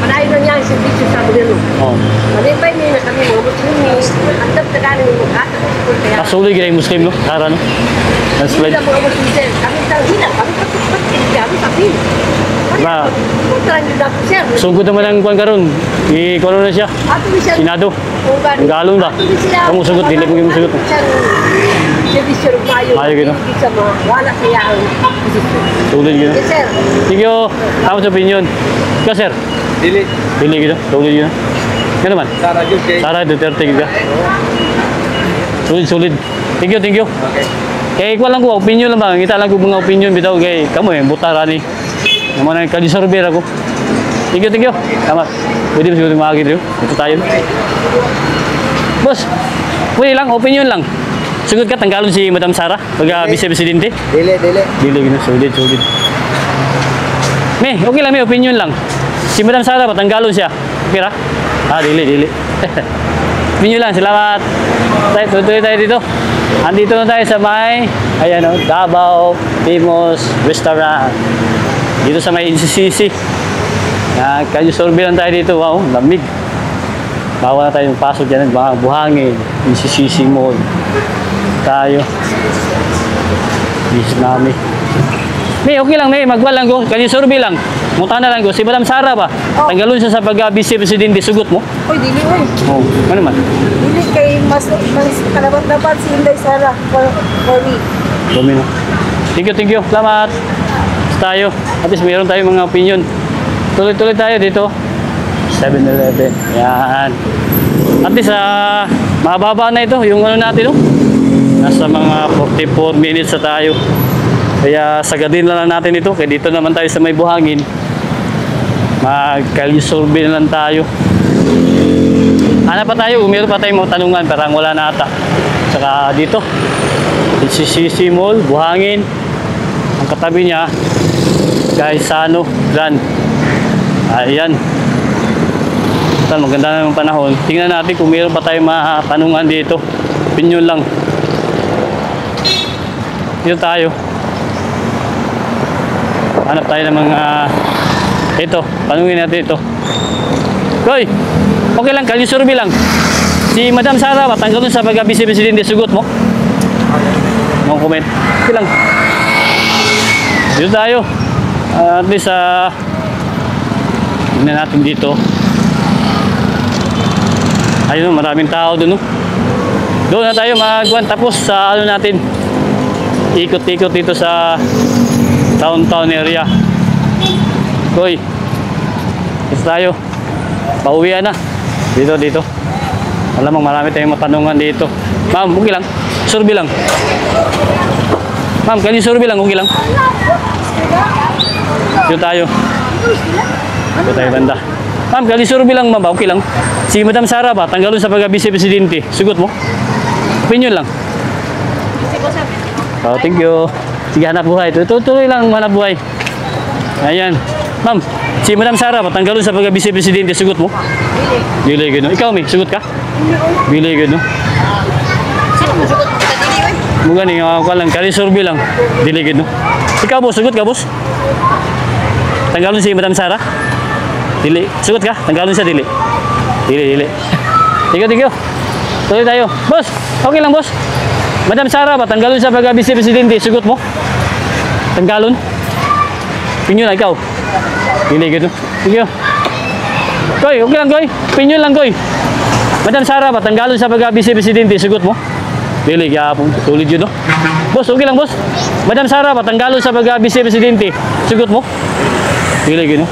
malayo na niya ang servisyo sa gobyerno. Oo. Malipay niya na kami mga Muslim ni andap na galing yung mukata sa school kaya Kasuloy gina yung Muslim, no? Sara, no? hindi Translate. lang mga Muslim kami talhina, kami pagpapagpapin, kami papin. Ba, Kung talang yung dapat sir, sugod naman ang kuwan karon. I-kuwan na siya. ato ni sir, Sinado. Ang galon ba? Kamu sugot, dili mo yung sugot. Hindi sure mayo. Mayo gino. Hindi sa mga wala kaya ang posisyon. Tulid gino. Yes, sir. Thank you. Tama sa opinion. Ikaw, sir? Dili. Dili gino. Tulid gino. Ano naman? Sara jud kay. Sara Duterte gino. Solid. Thank you. Okay. Kaya ikaw lang ko, opinion lang ba? Kita lang ko mga opinion bitaw kay kamo butara ni. Naman ang kalisorber ako. Thank you. Tama. Pwede mo siguro makakit rin. Ito tayo. Boss, pwede lang, opinion lang. Sugod ka, tanggalon si Madam Sara pag vice-presidente. Dili. Dili, gino. Solid. Okay lang, may opinion lang. Si Madam Sara, patanggalon siya. Okay ra? Dili. Opinion lang, salamat. Tuloy tayo dito. Andito na tayo sa may, ayan o, Davao Famous Restaurant. Dito sa may NCCC. Kalisorbe lang tayo dito. Wow, lamig. Bawal na tayo pasok dyan. Buhangin. NCCC Mall. Tayo. Visit namin. Okay lang, magwal lang ko. Kalisorbe lang. Muta na lang ko. Si Madam Sara ba? Tanggalon siya sa pag-vice-presidente. Sugot mo? Oy, dili oy. Ano man? Dili kay mas kalabat-labat si Inday Sara for me. Domino. Thank you. Salamat. Tayo. At least mayroon tayong mga opinion. Tuloy tayo dito. 7-Eleven. Yan. At least mababa na ito. Yung ano natin, no? Nasa mga 44 minutes na tayo. Kaya sagadin lang natin ito. Kaya dito naman tayo sa may buhangin. Mag-kalisorbe na lang tayo. Hanap pa tayo. Meron pa tayong mga tanungan. Parang wala na ata. Saka dito. NCCC Mall. Buhangin. Ang katabi niya. Gaisano Grand. Ayan. Maganda na yung panahon. Tingnan natin kung meron pa tayong mga tanungan dito. Opinion lang. Dito tayo. Hanap tayo ng mga ito. Tanungin natin ito. Koy! Okay lang, kalisorbe lang. Si Madam Sara ba? Tanggalon sa pag-vice-presidente. Sugot mo? No comment. Okay lang. Dito tayo. At least tingnan natin dito. Ayun, maraming tao doon. Doon na tayo magwan. Tapos sa ano natin, ikot-ikot dito sa downtown area. Koy, dito tayo. Pauwian na. Dito. Alam mo, marami tayong matanungan dito. Ma'am, okay lang. Survey lang. Ma'am, can you survey lang? Okay lang. Dito tayo. Dito tayo banda. Ma'am, can you survey lang, ma'am? Okay lang. Si Madam Sara ba? Tanggalon sa pag-vice-presidente. Sugot mo? Opinion lang. Thank you. Sige, hanap buhay. Tuloy lang hanap buhay. Ayan. Ma'am, si Madam Sara ba? Tanggalon sa pag-vice-presidente. Sugot mo? Dili. Gano. Ikaw, may sugot ka? Dili. Gano. Sino mo sugot mo kita dili, oy? Mga ni, lang. Kalisorbe lang. Dili. Gano. Ikaw, boss. Sugot ka, boss? Tanggalon si Madam Sara? Dili. Sugot ka? Tanggalon siya, dili. Dili. Thank you. Tuloy tayo. Boss, okay lang, boss. Madam Sara ba? Tanggalon sa pag-vice-presidente. Sugot mo? Tanggalon? Pinyo na, ikaw. Dili, gano. Thank you. Koy, okay lang, Koy. Pinyo lang, Koy. Madam Sara ba? Tanggalon sa pag-vice-presidente. Sugot mo? Dili, kaya tulid yun, no? Boss, okay lang, boss. Madam Sara ba? Tanggalon sa pag-vice-presidente. Sugot mo? Dili, gano.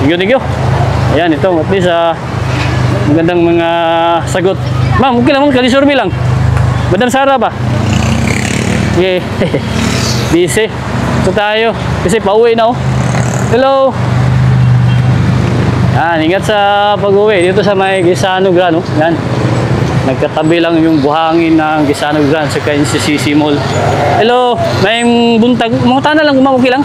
Thank you. Ayan, ito. At least, magandang mga sagot. Ma'am, okay lang, ma'am. Kalisorbe lang. Madam Sara ba? Okay. Busy. Ito tayo. Kasi pauwi na, oh. Hello. Yan, ingat sa pag-uwi. Dito sa may Gaisano Grand, oh. Yan. Nagkatabi lang yung buhangin ng Gaisano Grand sa NCCC Mall. Hello. May buntag. Mga tanah lang, okay lang.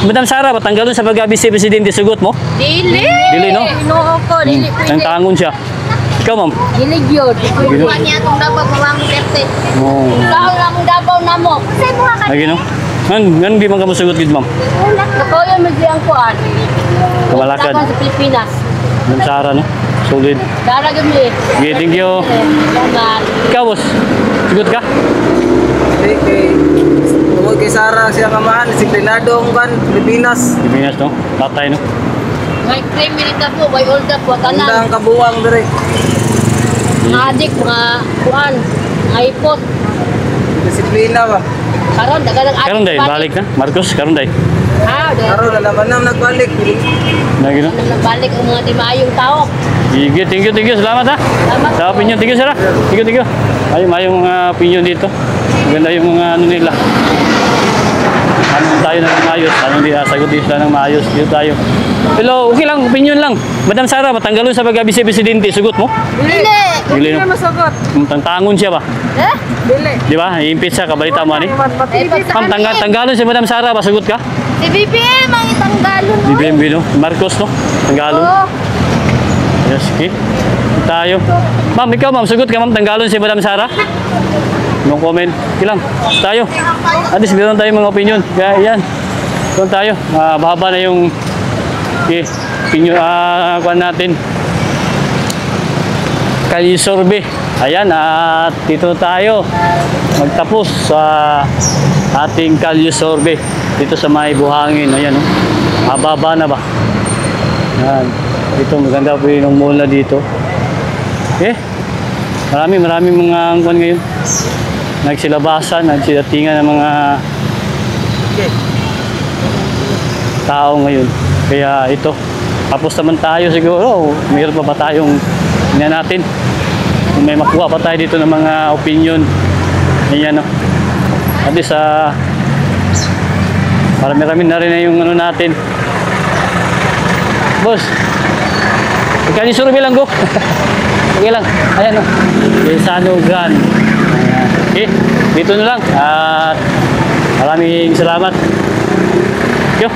Madam Sara, patanggalon sa pag-vice-presidente. Sugot mo? Dili. Dili, no? Inoo ko, dili. Nang tangon siya. Ikaw, ma'am? Dili gyud. Kuha niya itong dapat mawang Duterte. Oo. Ikaw lang mong dapaw na mo. Kasi mo ka. Lagi, no? Ngan di man ka masugot gid, ma'am? Nakaw yung magyang kuan. Kamalakad. Sa Pilipinas. Madam Sara, no? Solid. Dara gumi. Okay, thank you. Salamat. Ikaw, boss? Sugot ka? Tungod kay Sara siya kamahan, disiplinado ang kan, Pilipinas. Pilipinas, no? Tatay, no? May 3 minutes na po, may old up po, Unda tanan. ang kabuang dire. Mga adik, mga kuan, mga ipot. Disiplina ba? Karon, daga ng adik. Karon day, balik na. Marcos, karon day. Araw na naman nang nagbalik. Nagino. Nagbalik ang mga di maayong tao. Thank you. Salamat ha. Salamat. Sa opinion, thank you sir ha. Thank you. Mayong mga opinion dito. Maganda yung mga ano nila. Tanong tayo ng maayos. Tanong nila, sagutin sila ng maayos. Dito tayo. Hello, okay lang, opinion lang. Madam Sara, matanggalon sa pagka-vice-presidente. Sugot mo? Dili. Dili Dili no? masagot. Tangon siya ba? Dili. Di ba? I-impeach siya, kabalita mo ni. Matibit. Ma'am, tanggalon si Madam Sara ba? Sugot ka? Si BBM ang itanggalon. BBM no? Marcos no? Tanggalon. Yes, okay. Tayo. Ma'am, ikaw ma'am, sugot ka ma'am, tanggalon si Madam Sara? No comment. Ilang. Tayo. At least meron tayong mga opinion. Kaya yan. Doon tayo. Mahaba na yung opinion kuhan natin. Kalye survey. Ayan, at dito tayo magtapos sa ating kalye survey dito sa may buhangin. Ayan, mababa na ba? Ayan. Dito maganda po yung mall na dito. Okay. Maraming mga kuhan ngayon. Nagsilabasan, nagsidatingan ng mga tao ngayon. Kaya ito, tapos naman tayo siguro, mayroon pa ba tayong tingnan natin kung may makuha pa tayo dito ng mga opinion. Ayan, no? At least marami na rin na yung ano natin. Boss, magkano survey lang go? Okay lang, ayan, no? Sanugan. Okay, dito na lang at maraming salamat. Yo.